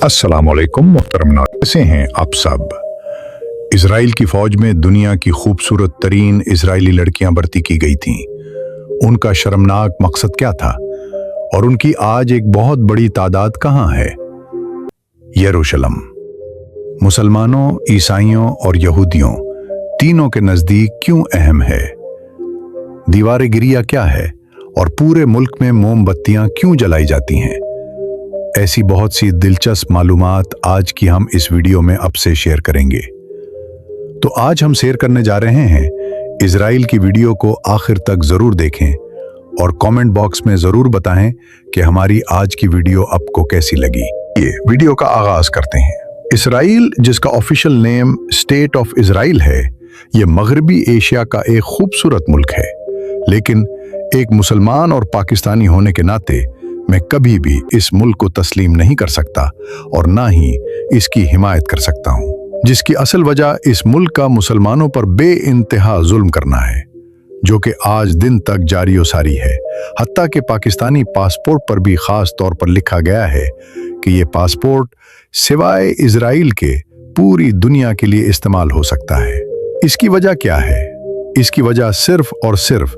अस्सलाम वालेकुम मोहतरम नाज़रीन, कैसे हैं आप सब। इजराइल की फौज में दुनिया की खूबसूरत तरीन इजरायली लड़कियां भर्ती की गई थीं। उनका शर्मनाक मकसद क्या था और उनकी आज एक बहुत बड़ी तादाद कहां है? यरूशलम। मुसलमानों, ईसाइयों और यहूदियों तीनों के नजदीक क्यों अहम है? दीवार गिरिया क्या है और पूरे मुल्क में मोमबत्तियां क्यों जलाई जाती हैं? ऐसी बहुत सी दिलचस्प मालूमात आज की हम इस वीडियो में आपसे शेयर करेंगे। तो आज हम शेयर करने जा रहे हैं। इजराइल की वीडियो को आखिर तक जरूर देखें और कमेंट बॉक्स में जरूर बताएं कि हमारी आज की वीडियो आपको कैसी लगी। ये वीडियो का आगाज करते हैं। इजराइल, जिसका official name state of Israel है, ये मगरबी एशिया का एक खूबसूरत मुल्क है, लेकिन एक मुसलमान और पाकिस्तानी होने के नाते मैं कभी भी इस मुल्क को तस्लीम नहीं कर सकता और ना ही इसकी हिमायत कर सकता हूँ, जिसकी असल वजह इस मुल्क का मुसलमानों पर बेइंतहा जुल्म करना है, जो कि आज दिन तक जारी सारी है। हत्ता के पाकिस्तानी पासपोर्ट पर भी खास तौर पर लिखा गया है कि ये पासपोर्ट सिवाय इजराइल के पूरी दुनिया के लिए इस्तेमाल हो सकता है। इसकी वजह क्या है? इसकी वजह सिर्फ और सिर्फ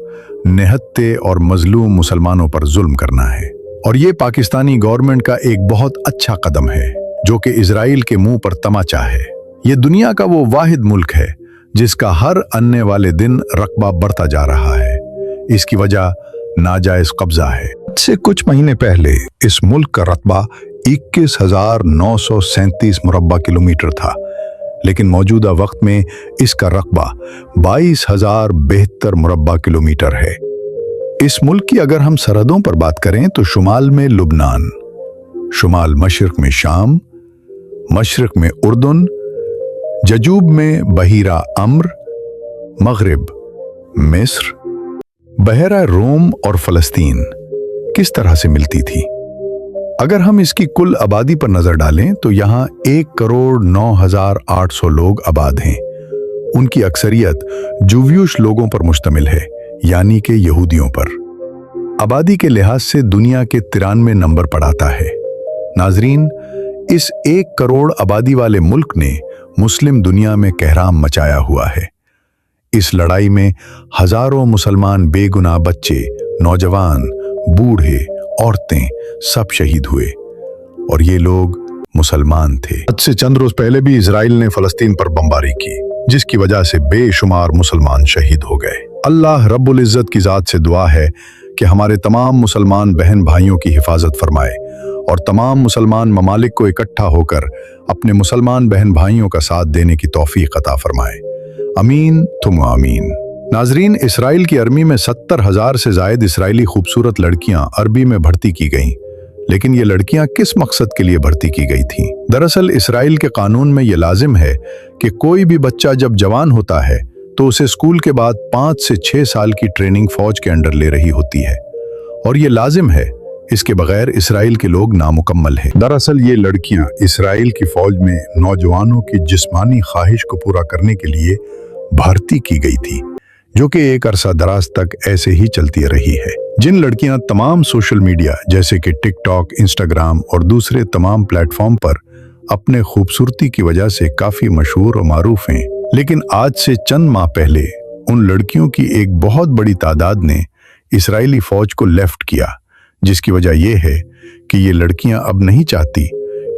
निहत्ते और मजलूम मुसलमानों पर जुल्म करना है, और ये पाकिस्तानी गवर्नमेंट का एक बहुत अच्छा कदम है जो कि इजराइल के मुंह पर तमाचा है। ये दुनिया का वो वाहिद मुल्क है जिसका हर आने वाले दिन रकबा बढ़ता जा रहा है। इसकी वजह नाजायज कब्जा है। से कुछ महीने पहले इस मुल्क का रकबा 21,937 मुरब्बा किलोमीटर था, लेकिन मौजूदा वक्त में इसका रकबा 22,072 मुरब्बा किलोमीटर है। इस मुल्क की अगर हम सरहदों पर बात करें तो शुमाल में लुबनान, शुमाल मशरक में शाम, मशरक में उर्दन, जजूब में बहीरा अम्र, मगरिब मिस्र, बहरा रोम और फलस्तीन किस तरह से मिलती थी। अगर हम इसकी कुल आबादी पर नजर डालें तो यहाँ 1,09,800 लोग आबाद हैं। उनकी अक्सरियत जुव्यूश लोगों पर मुश्तमिल है, यानी कि यहूदियों पर। आबादी के लिहाज से दुनिया के 93 नंबर पर आता है। नाजरीन, इस 1 करोड़ आबादी वाले मुल्क ने मुस्लिम दुनिया में कहराम मचाया हुआ है। इस लड़ाई में हजारों मुसलमान बेगुनाह बच्चे, नौजवान, बूढ़े, औरतें सब शहीद हुए, और ये लोग मुसलमान थे। आज से चंद रोज पहले भी इजराइल ने फलस्तीन पर बमबारी की, जिसकी वजह से बेशुमार मुसलमान शहीद हो गए। अल्लाह रब्बुल इज़्ज़त की ज़ात से दुआ है कि हमारे तमाम मुसलमान बहन भाइयों की हिफाजत फरमाए और तमाम मुसलमान ममालिक को इकट्ठा होकर अपने मुसलमान बहन भाइयों का साथ देने की तौफीक अता फरमाए। अमीन तुम आमीन। नाजरीन, इस्राइल की आर्मी में 70,000 से जायद इस्राइली खूबसूरत लड़कियां अरबी में भर्ती की गईं, लेकिन ये लड़कियां किस मकसद के लिए भर्ती की गई थीं? दरअसल इस्राइल के कानून में ये लाजिम है कि कोई भी बच्चा जब जवान होता है तो उसे स्कूल के बाद 5 से 6 साल की ट्रेनिंग फौज के अंडर ले रही होती है, और ये लाजिम है। इसके बगैर इस्राइल के लोग नामुकम्मल हैं। दरअसल ये लड़कियां इस्राइल की फौज में नौजवानों की जिस्मानी ख्वाहिश को पूरा करने के लिए भर्ती की गई थी, जो कि एक अरसा दराज तक ऐसे ही चलती रही है। जिन लड़कियां तमाम सोशल मीडिया जैसे कि टिकटॉक, इंस्टाग्राम और दूसरे तमाम प्लेटफॉर्म पर अपने खूबसूरती की वजह से काफी मशहूर और मारूफ हैं, लेकिन आज से चंद माह पहले उन लड़कियों की एक बहुत बड़ी तादाद ने इस्राइली फौज को लेफ्ट किया, जिसकी वजह यह है कि ये लड़कियां अब नहीं चाहती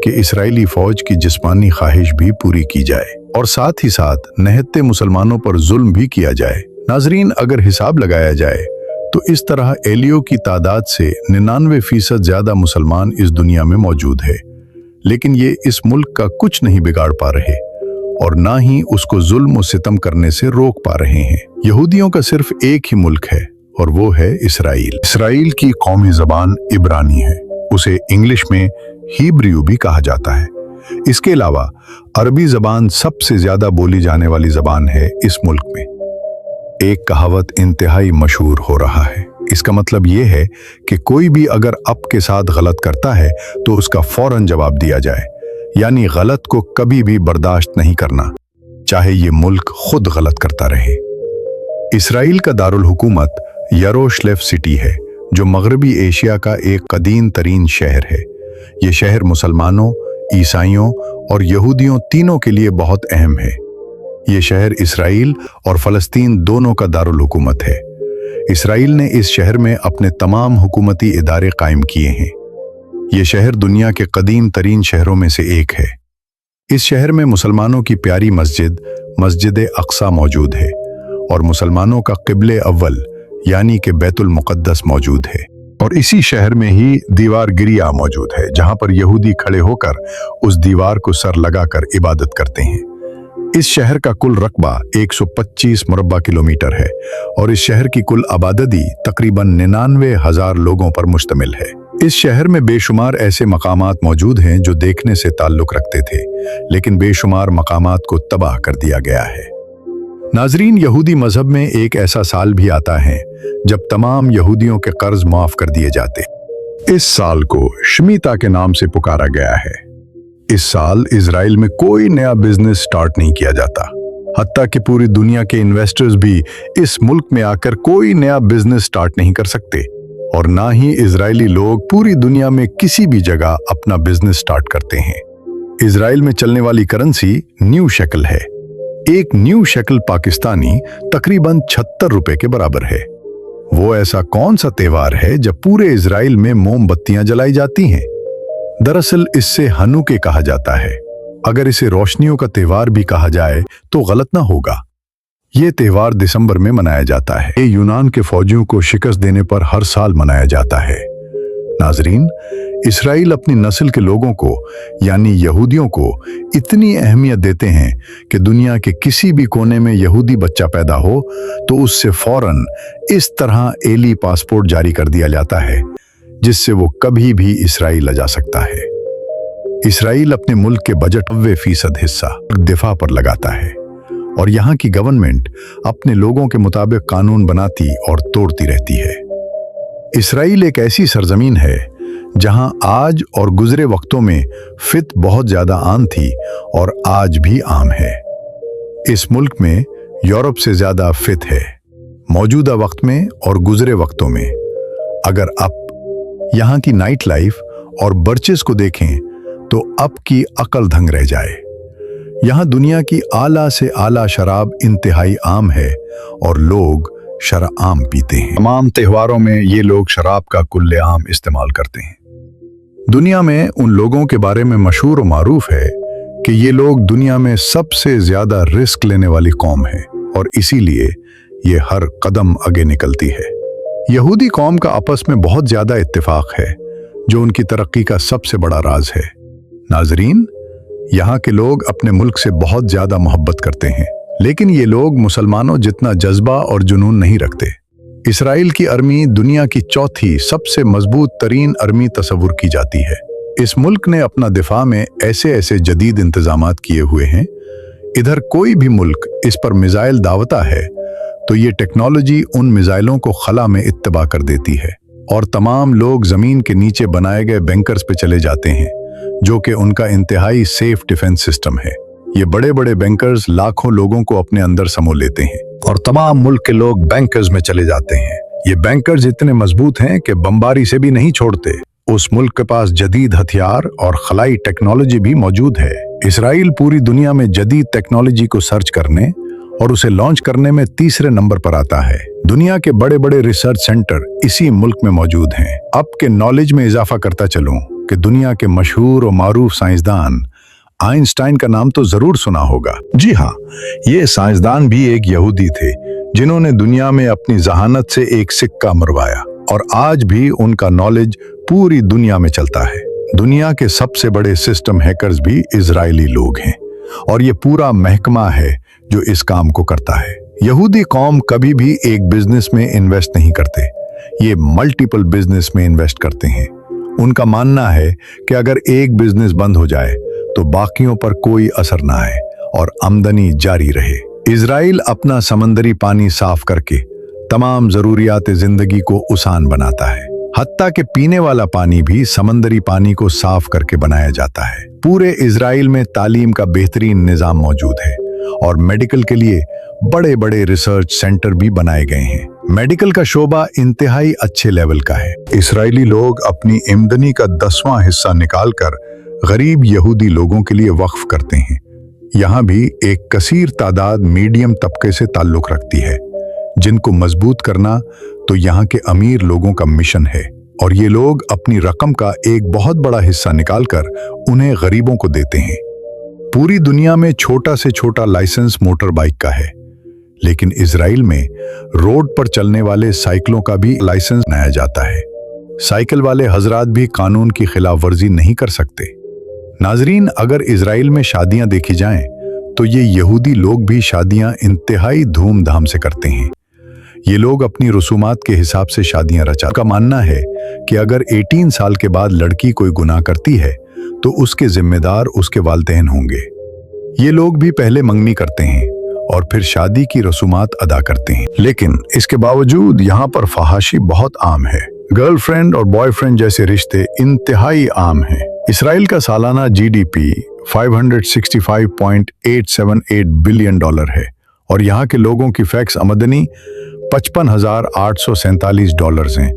कि इस्राइली फौज की जिस्मानी ख्वाहिश भी पूरी की जाए और साथ ही साथ निहत्ते मुसलमानों पर जुल्म भी किया जाए। नाजरीन, अगर हिसाब लगाया जाए तो इस तरह एलियो की तादाद से 99% ज्यादा मुसलमान इस दुनिया में मौजूद है, लेकिन ये इस मुल्क का कुछ नहीं बिगाड़ पा रहे और ना ही उसको जुल्म और सितम करने से रोक पा रहे हैं। यहूदियों का सिर्फ एक ही मुल्क है और वो है इस्राइल। इस्राइल की कौमी जबान इब्रानी है, उसे इंग्लिश में हिब्रू भी कहा जाता है। इसके अलावा अरबी जबान सबसे ज्यादा बोली जाने वाली जबान है इस मुल्क में। एक कहावत इंतहाई मशहूर हो रहा है। इसका मतलब ये है कि कोई भी अगर अप के साथ गलत करता है तो उसका फौरन जवाब दिया जाए, यानी गलत को कभी भी बर्दाश्त नहीं करना, चाहे ये मुल्क खुद गलत करता रहे। इस्राइल का दारुल हुकूमत यरूशलेम सिटी है, जो मगरबी एशिया का एक कदीम तरीन शहर है। ये शहर मुसलमानों, ईसाइयों और यहूदियों तीनों के लिए बहुत अहम है। ये शहर इसराइल और फलस्तीन दोनों का दारुल हुकूमत है। इसराइल ने इस शहर में अपने तमाम हुकूमती इदारे कायम किए हैं। ये शहर दुनिया के कदीम तरीन शहरों में से एक है। इस शहर में मुसलमानों की प्यारी मस्जिद अक्सा मौजूद है और मुसलमानों का क़िबले अव्वल यानी कि बैतुल मुक़द्दस मौजूद है। और इसी शहर में ही दीवार गिरिया मौजूद है, जहां पर यहूदी खड़े होकर उस दीवार को सर लगाकर इबादत करते हैं। इस शहर का कुल रकबा 125 मुरब्बा किलोमीटर है और इस शहर की कुल आबादी तकरीबन 99,000 लोगों पर मुश्तमिल है। इस शहर में बेशुमार ऐसे मकामात मौजूद हैं जो देखने से ताल्लुक रखते थे, लेकिन बेशुमार मकामात को तबाह कर दिया गया है। नाजरीन, यहूदी मजहब में एक ऐसा साल भी आता है जब तमाम यहूदियों के कर्ज माफ कर दिए जाते। इस साल को शमीता के नाम से पुकारा गया है। इस साल इजराइल में कोई नया बिजनेस स्टार्ट नहीं किया जाता। हत्ता कि पूरी दुनिया के इन्वेस्टर्स भी इस मुल्क में आकर कोई नया बिजनेस स्टार्ट नहीं कर सकते और ना ही इजरायली लोग पूरी दुनिया में किसी भी जगह अपना बिजनेस स्टार्ट करते हैं। इजराइल में चलने वाली करेंसी न्यू शेकल है। एक न्यू शेकल पाकिस्तानी तकरीबन 76 रुपए के बराबर है। वो ऐसा कौन सा त्योहार है जब पूरे इजराइल में मोमबत्तियां जलाई जाती हैं? दरअसल इससे हनुके कहा जाता है। अगर इसे रोशनियों का त्योहार भी कहा जाए तो गलत ना होगा। ये त्योहार दिसंबर में मनाया जाता है। ये यूनान के फौजियों को शिकस्त देने पर हर साल मनाया जाता है। नाजरीन, इसराइल अपनी नस्ल के लोगों को यानी यहूदियों को इतनी अहमियत देते हैं कि दुनिया के किसी भी कोने में यहूदी बच्चा पैदा हो तो उससे फौरन इस तरह एली पासपोर्ट जारी कर दिया जाता है जिससे वो कभी भी इसराइल आ जा सकता है। इसराइल अपने मुल्क के बजट 90% हिस्सा दिफा पर लगाता है और यहाँ की गवर्नमेंट अपने लोगों के मुताबिक कानून बनाती और तोड़ती रहती है। इसराइल एक ऐसी सरजमीन है जहां आज और गुजरे वक्तों में फित बहुत ज्यादा आम थी और आज भी आम है। इस मुल्क में यूरोप से ज्यादा फित है मौजूदा वक्त में और गुजरे वक्तों में। अगर आप यहाँ की नाइट लाइफ और बर्चेस को देखें तो अब की अकल दंग रह जाए। यहाँ दुनिया की आला से आला शराब इंतहाई आम है और लोग शराब पीते हैं। तमाम त्योहारों में ये लोग शराब का कुल्ले-आम इस्तेमाल करते हैं। दुनिया में उन लोगों के बारे में मशहूर और मारूफ है कि ये लोग दुनिया में सबसे ज्यादा रिस्क लेने वाली कौम है और इसीलिए ये हर कदम आगे निकलती है। यहूदी कौम का आपस में बहुत ज्यादा इत्तेफाक है जो उनकी तरक्की का सबसे बड़ा राज है। नाजरीन, यहाँ के लोग अपने मुल्क से बहुत ज्यादा मोहब्बत करते हैं, लेकिन ये लोग मुसलमानों जितना जज्बा और जुनून नहीं रखते। इसराइल की आर्मी दुनिया की चौथी सबसे मजबूत तरीन आर्मी तस्वुर की जाती है। इस मुल्क ने अपना दिफा में ऐसे ऐसे जदीद इंतजामात किए हुए हैं। इधर कोई भी मुल्क इस पर मिसाइल दावता है तो ये टेक्नोलॉजी उन मिसाइलों को खला में इत्तबा कर देती है और तमाम लोग जमीन के नीचे बनाए गए बैंकर्स पे चले जाते हैं जो कि उनका इंतहाई सेफ डिफेंस सिस्टम है। ये बड़े बड़े बैंकर्स लाखों लोगों को अपने अंदर समो लेते हैं और तमाम मुल्क के लोग बैंकर्स में चले जाते हैं। ये बैंकर्स इतने मजबूत हैं कि बमबारी से भी नहीं छोड़ते। उस मुल्क के पास जदीद हथियार और खलाई टेक्नोलॉजी भी मौजूद है। इसराइल पूरी दुनिया में जदीद टेक्नोलॉजी को सर्च करने और उसे लॉन्च करने में तीसरे नंबर पर आता है। दुनिया के बड़े बड़े रिसर्च सेंटर इसी मुल्क में मौजूद हैं। अब के नॉलेज में इजाफा करता चलूं कि दुनिया के मशहूर और मारूफ साइंसदान आइंस्टाइन का नाम तो जरूर सुना होगा। जी हाँ, ये साइंसदान भी एक यहूदी थे जिन्होंने दुनिया में अपनी जहानत से एक सिक्का मरवाया और आज भी उनका नॉलेज पूरी दुनिया में चलता है। दुनिया के सबसे बड़े सिस्टम हैकर्स भी इजरायली लोग हैं और ये पूरा महकमा है जो इस काम को करता है। यहूदी कौम कभी भी एक बिजनेस में इन्वेस्ट नहीं करते, ये मल्टीपल बिजनेस में इन्वेस्ट करते हैं। उनका मानना है कि अगर एक बिजनेस बंद हो जाए तो बाकियों पर कोई असर ना आए और आमदनी जारी रहे। इजराइल अपना समंदरी पानी साफ करके तमाम जरूरियात जिंदगी को आसान बनाता है। हत्ता के पीने वाला पानी भी समंदरी पानी को साफ करके बनाया जाता है। पूरे इजराइल में तालीम का बेहतरीन निजाम मौजूद है और मेडिकल के लिए बड़े बड़े रिसर्च सेंटर भी बनाए गए हैं। मेडिकल का शोबा इंतहाई अच्छे लेवल का है। इजरायली लोग अपनी आमदनी का 10वां हिस्सा निकालकर गरीब यहूदी लोगों के लिए वक्फ करते हैं। यहाँ भी एक कसीर तादाद मीडियम तबके से ताल्लुक रखती है, जिनको मजबूत करना तो यहाँ के अमीर लोगों का मिशन है, और ये लोग अपनी रकम का एक बहुत बड़ा हिस्सा निकालकर उन्हें गरीबों को देते हैं। पूरी दुनिया में छोटा से छोटा लाइसेंस मोटर बाइक का है, लेकिन इजराइल में रोड पर चलने वाले साइकिलों का भी लाइसेंस बनाया जाता है। साइकिल वाले हजरात भी कानून की खिलाफ वर्जी नहीं कर सकते। नाजरीन, अगर इजराइल में शादियां देखी जाएं, तो ये यहूदी लोग भी शादियां इंतहाई धूमधाम से करते हैं। ये लोग अपनी रसूमात के हिसाब से शादियां रचाते। का मानना है कि अगर 18 साल के बाद लड़की कोई गुनाह करती है तो उसके जिम्मेदार उसके वालिदैन होंगे। ये लोग भी पहले मंगनी करते हैं और फिर शादी की रसूमात अदा करते हैं, लेकिन इसके बावजूद यहाँ पर फहाशी बहुत आम है। गर्लफ्रेंड और बॉयफ्रेंड जैसे रिश्ते इंतहाई आम हैं। इसराइल का सालाना जीडीपी $565.878 बिलियन है और यहाँ के लोगों की फैक्स आमदनी $55,847 हैं,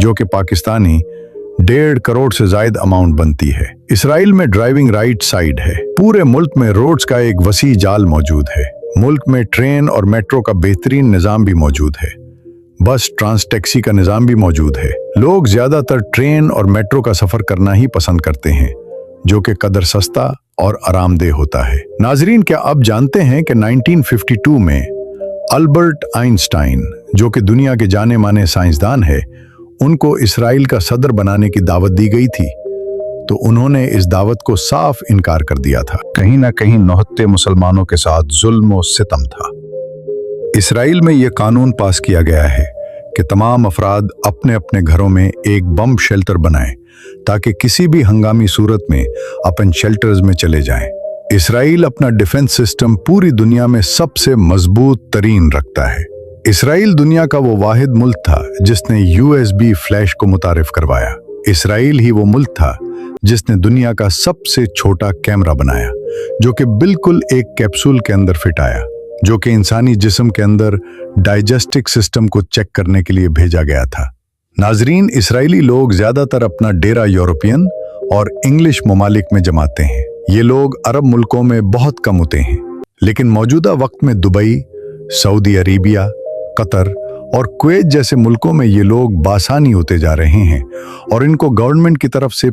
जो कि पाकिस्तानी 1.5 करोड़ से ज्यादा अमाउंट बनती है। इसराइल में ड्राइविंग राइट साइड है। पूरे मुल्क में रोड्स का एक वसी जाल मौजूद है। मुल्क में ट्रेन और मेट्रो का बेहतरीन निजाम भी मौजूद है। बस ट्रांस टैक्सी का निजाम भी मौजूद है। लोग ज्यादातर ट्रेन और मेट्रो का सफर करना ही पसंद करते हैं, जो कि कदर सस्ता और आरामदेह होता है। नाजरीन, क्या आप जानते हैं कि 1952 में अल्बर्ट आइंस्टाइन, जो कि दुनिया के जाने माने साइंसदान है, उनको इसराइल का सदर बनाने की दावत दी गई थी, तो उन्होंने इस दावत को साफ इनकार कर दिया था। कहीं ना कहीं नौहत्ते मुसलमानों के साथ जुल्म और सितम था। इसराइल में यह कानून पास किया गया है कि तमाम अफराद अपने अपने घरों में एक बम शेल्टर बनाएं, ताकि किसी भी हंगामी सूरत में अपन शेल्टर्स में चले जाएं। इसराइल अपना डिफेंस सिस्टम पूरी दुनिया में सबसे मजबूत तरीन रखता है। इसराइल दुनिया का वो वाहिद मुल्क था जिसने USB फ्लैश को मुतारिफ करवाया। इसराइल ही वो मुल्क था जिसने दुनिया का सबसे छोटा कैमरा बनाया, जो कि बिल्कुल एक कैप्सूल के अंदर फिट आया, जो कि इंसानी जिस्म के अंदर डाइजेस्टिव सिस्टम को चेक करने के लिए भेजा गया था। नाजरीन, इसराइली लोग ज्यादातर अपना डेरा यूरोपियन और इंग्लिश ममालिक में जमाते हैं। ये लोग अरब मुल्कों में बहुत कम होते हैं, लेकिन मौजूदा वक्त में दुबई, सऊदी अरेबिया, कतर और कुवैत जैसे मुल्कों में ये लोग बासानी होते जा रहे हैं और इनको गवर्नमेंट की तरफ से